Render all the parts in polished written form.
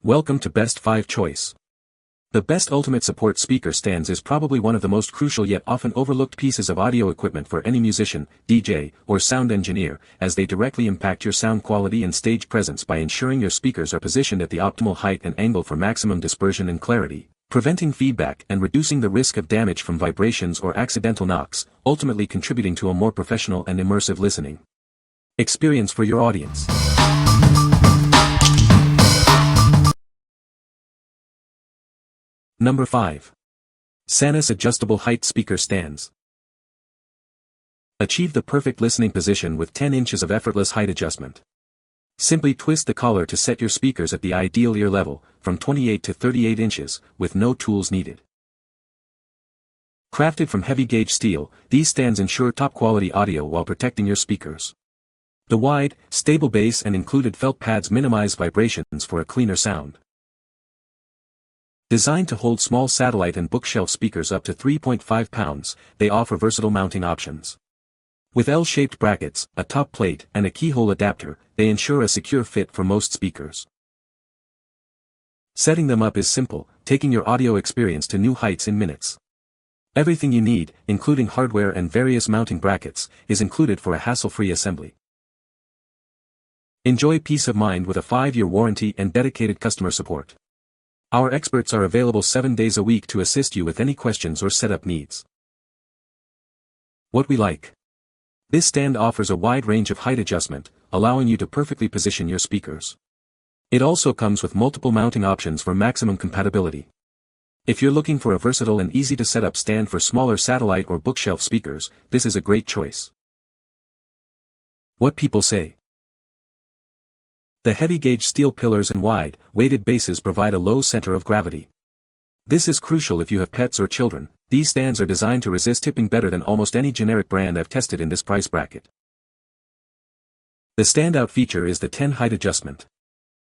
Welcome to Best 5 Choice. The Best Ultimate Support Speaker Stands is probably one of the most crucial yet often overlooked pieces of audio equipment for any musician, DJ, or sound engineer, as they directly impact your sound quality and stage presence by ensuring your speakers are positioned at the optimal height and angle for maximum dispersion and clarity, preventing feedback and reducing the risk of damage from vibrations or accidental knocks, ultimately contributing to a more professional and immersive listening experience for your audience. Number 5. SANUS Adjustable Height Speaker Stands. Achieve the perfect listening position with 10 inches of effortless height adjustment. Simply twist the collar to set your speakers at the ideal ear level, from 28 to 38 inches, with no tools needed. Crafted from heavy-gauge steel, these stands ensure top-quality audio while protecting your speakers. The wide, stable base and included felt pads minimize vibrations for a cleaner sound. Designed to hold small satellite and bookshelf speakers up to 3.5 pounds, they offer versatile mounting options. With L-shaped brackets, a top plate, and a keyhole adapter, they ensure a secure fit for most speakers. Setting them up is simple, taking your audio experience to new heights in minutes. Everything you need, including hardware and various mounting brackets, is included for a hassle-free assembly. Enjoy peace of mind with a 5-year warranty and dedicated customer support. Our experts are available 7 days a week to assist you with any questions or setup needs. What we like. This stand offers a wide range of height adjustment, allowing you to perfectly position your speakers. It also comes with multiple mounting options for maximum compatibility. If you're looking for a versatile and easy to set up stand for smaller satellite or bookshelf speakers, this is a great choice. What people say. The heavy-gauge steel pillars and wide, weighted bases provide a low center of gravity. This is crucial if you have pets or children. These stands are designed to resist tipping better than almost any generic brand I've tested in this price bracket. The standout feature is the 10 height adjustment.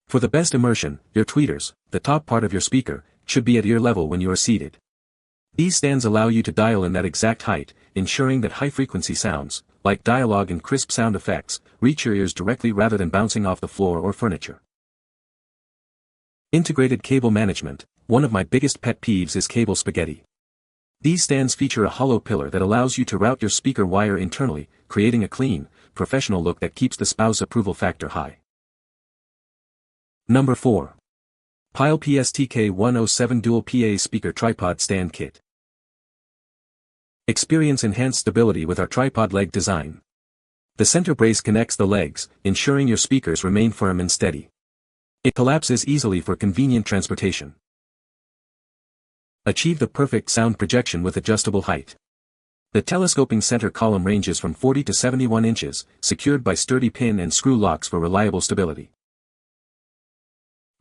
For the best immersion, your tweeters, the top part of your speaker, should be at ear level when you are seated. These stands allow you to dial in that exact height, ensuring that high-frequency sounds, like dialogue and crisp sound effects, reach your ears directly rather than bouncing off the floor or furniture. Integrated cable management. One of my biggest pet peeves is cable spaghetti. These stands feature a hollow pillar that allows you to route your speaker wire internally, creating a clean, professional look that keeps the spouse approval factor high. Number 4. Pyle PSTK107 Dual PA Speaker Tripod Stand Kit. Experience enhanced stability with our tripod leg design. The center brace connects the legs, ensuring your speakers remain firm and steady. It collapses easily for convenient transportation. Achieve the perfect sound projection with adjustable height. The telescoping center column ranges from 40 to 71 inches, secured by sturdy pin and screw locks for reliable stability.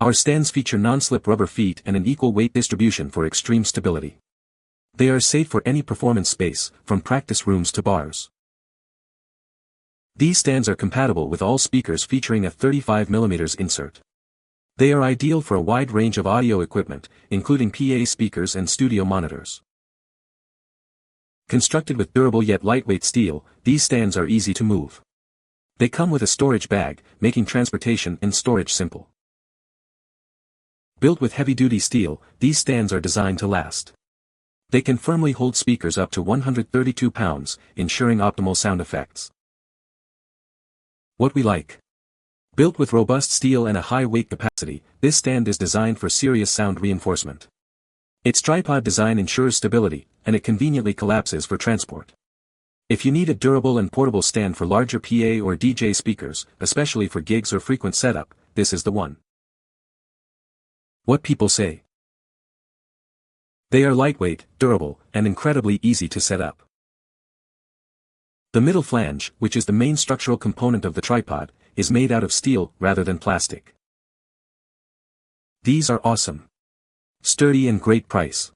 Our stands feature non-slip rubber feet and an equal weight distribution for extreme stability. They are safe for any performance space, from practice rooms to bars. These stands are compatible with all speakers featuring a 35mm insert. They are ideal for a wide range of audio equipment, including PA speakers and studio monitors. Constructed with durable yet lightweight steel, these stands are easy to move. They come with a storage bag, making transportation and storage simple. Built with heavy-duty steel, these stands are designed to last. They can firmly hold speakers up to 132 pounds, ensuring optimal sound effects. What we like. Built with robust steel and a high weight capacity, this stand is designed for serious sound reinforcement. Its tripod design ensures stability, and it conveniently collapses for transport. If you need a durable and portable stand for larger PA or DJ speakers, especially for gigs or frequent setup, this is the one. What people say. They are lightweight, durable, and incredibly easy to set up. The middle flange, which is the main structural component of the tripod, is made out of steel rather than plastic. These are awesome. Sturdy and great price.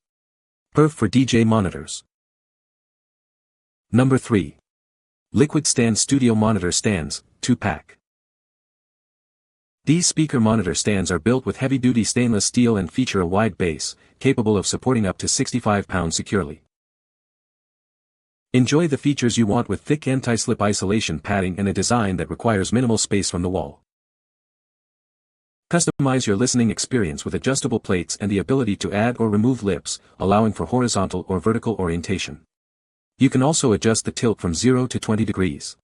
Perf for DJ monitors. Number 3. Liquid Stand Studio Monitor Stands, 2-pack. These speaker monitor stands are built with heavy-duty stainless steel and feature a wide base, capable of supporting up to 65 pounds securely. Enjoy the features you want with thick anti-slip isolation padding and a design that requires minimal space from the wall. Customize your listening experience with adjustable plates and the ability to add or remove lips, allowing for horizontal or vertical orientation. You can also adjust the tilt from 0 to 20 degrees.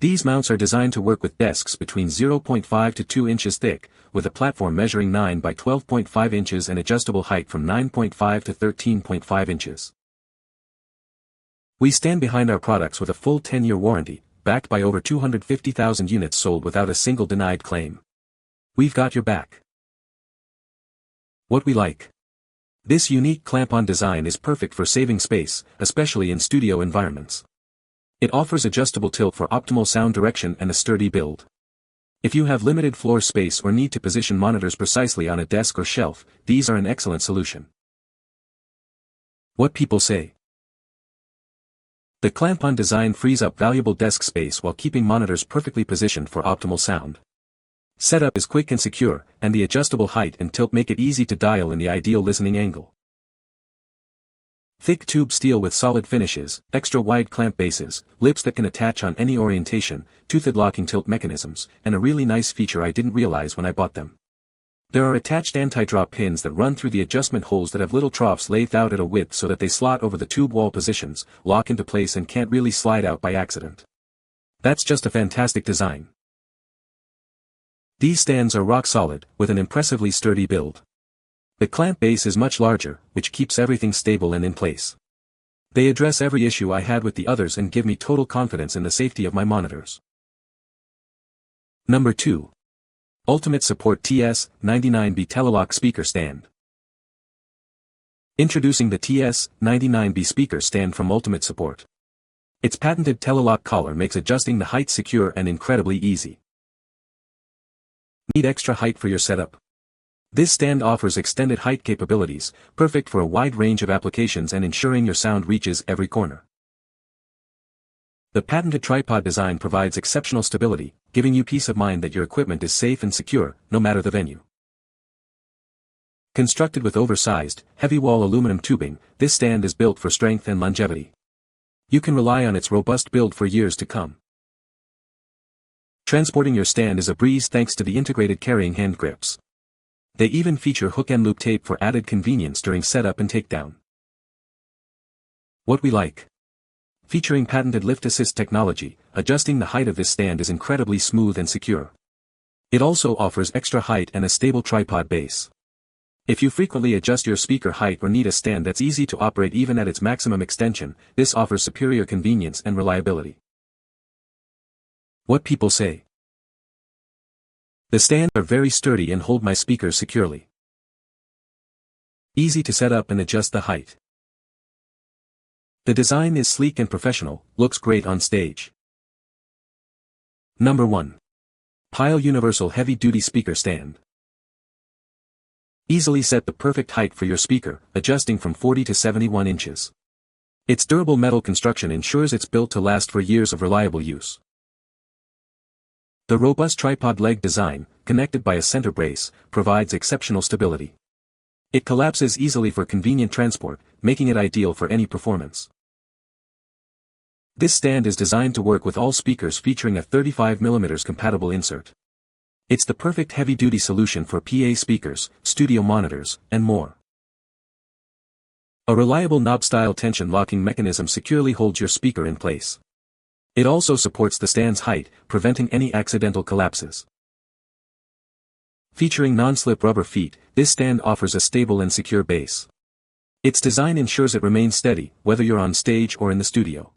These mounts are designed to work with desks between 0.5 to 2 inches thick, with a platform measuring 9 by 12.5 inches and adjustable height from 9.5 to 13.5 inches. We stand behind our products with a full 10-year warranty, backed by over 250,000 units sold without a single denied claim. We've got your back. What we like. This unique clamp-on design is perfect for saving space, especially in studio environments. It offers adjustable tilt for optimal sound direction and a sturdy build. If you have limited floor space or need to position monitors precisely on a desk or shelf, these are an excellent solution. What people say. The clamp-on design frees up valuable desk space while keeping monitors perfectly positioned for optimal sound. Setup is quick and secure, and the adjustable height and tilt make it easy to dial in the ideal listening angle. Thick tube steel with solid finishes, extra wide clamp bases, lips that can attach on any orientation, toothed locking tilt mechanisms, and a really nice feature I didn't realize when I bought them. There are attached anti-drop pins that run through the adjustment holes that have little troughs laid out at a width so that they slot over the tube wall positions, lock into place and can't really slide out by accident. That's just a fantastic design. These stands are rock solid, with an impressively sturdy build. The clamp base is much larger, which keeps everything stable and in place. They address every issue I had with the others and give me total confidence in the safety of my monitors. Number 2. Ultimate Support TS-99B TeleLock Speaker Stand. Introducing the TS-99B speaker stand from Ultimate Support. Its patented TeleLock collar makes adjusting the height secure and incredibly easy. Need extra height for your setup? This stand offers extended height capabilities, perfect for a wide range of applications and ensuring your sound reaches every corner. The patented tripod design provides exceptional stability, giving you peace of mind that your equipment is safe and secure, no matter the venue. Constructed with oversized, heavy-wall aluminum tubing, this stand is built for strength and longevity. You can rely on its robust build for years to come. Transporting your stand is a breeze thanks to the integrated carrying hand grips. They even feature hook and loop tape for added convenience during setup and takedown. What we like. Featuring patented lift assist technology, adjusting the height of this stand is incredibly smooth and secure. It also offers extra height and a stable tripod base. If you frequently adjust your speaker height or need a stand that's easy to operate even at its maximum extension, this offers superior convenience and reliability. What people say. The stands are very sturdy and hold my speakers securely. Easy to set up and adjust the height. The design is sleek and professional, looks great on stage. Number 1. Pyle Universal Heavy Duty Speaker Stand. Easily set the perfect height for your speaker, adjusting from 40 to 71 inches. Its durable metal construction ensures it's built to last for years of reliable use. The robust tripod leg design, connected by a center brace, provides exceptional stability. It collapses easily for convenient transport, making it ideal for any performance. This stand is designed to work with all speakers featuring a 35mm compatible insert. It's the perfect heavy-duty solution for PA speakers, studio monitors, and more. A reliable knob-style tension locking mechanism securely holds your speaker in place. It also supports the stand's height, preventing any accidental collapses. Featuring non-slip rubber feet, this stand offers a stable and secure base. Its design ensures it remains steady, whether you're on stage or in the studio.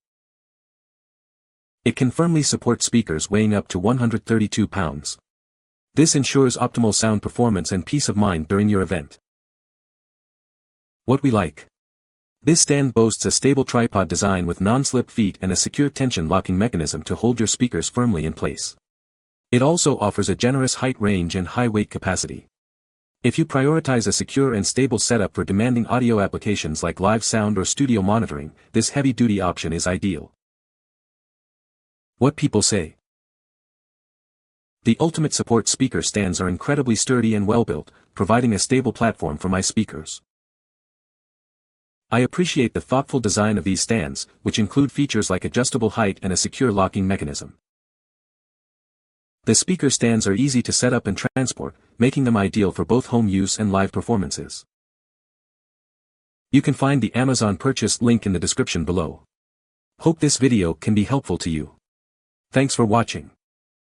It can firmly support speakers weighing up to 132 pounds. This ensures optimal sound performance and peace of mind during your event. What we like. This stand boasts a stable tripod design with non-slip feet and a secure tension locking mechanism to hold your speakers firmly in place. It also offers a generous height range and high weight capacity. If you prioritize a secure and stable setup for demanding audio applications like live sound or studio monitoring, this heavy-duty option is ideal. What people say. The Ultimate Support speaker stands are incredibly sturdy and well-built, providing a stable platform for my speakers. I appreciate the thoughtful design of these stands, which include features like adjustable height and a secure locking mechanism. The speaker stands are easy to set up and transport, making them ideal for both home use and live performances. You can find the Amazon purchase link in the description below. Hope this video can be helpful to you. Thanks for watching.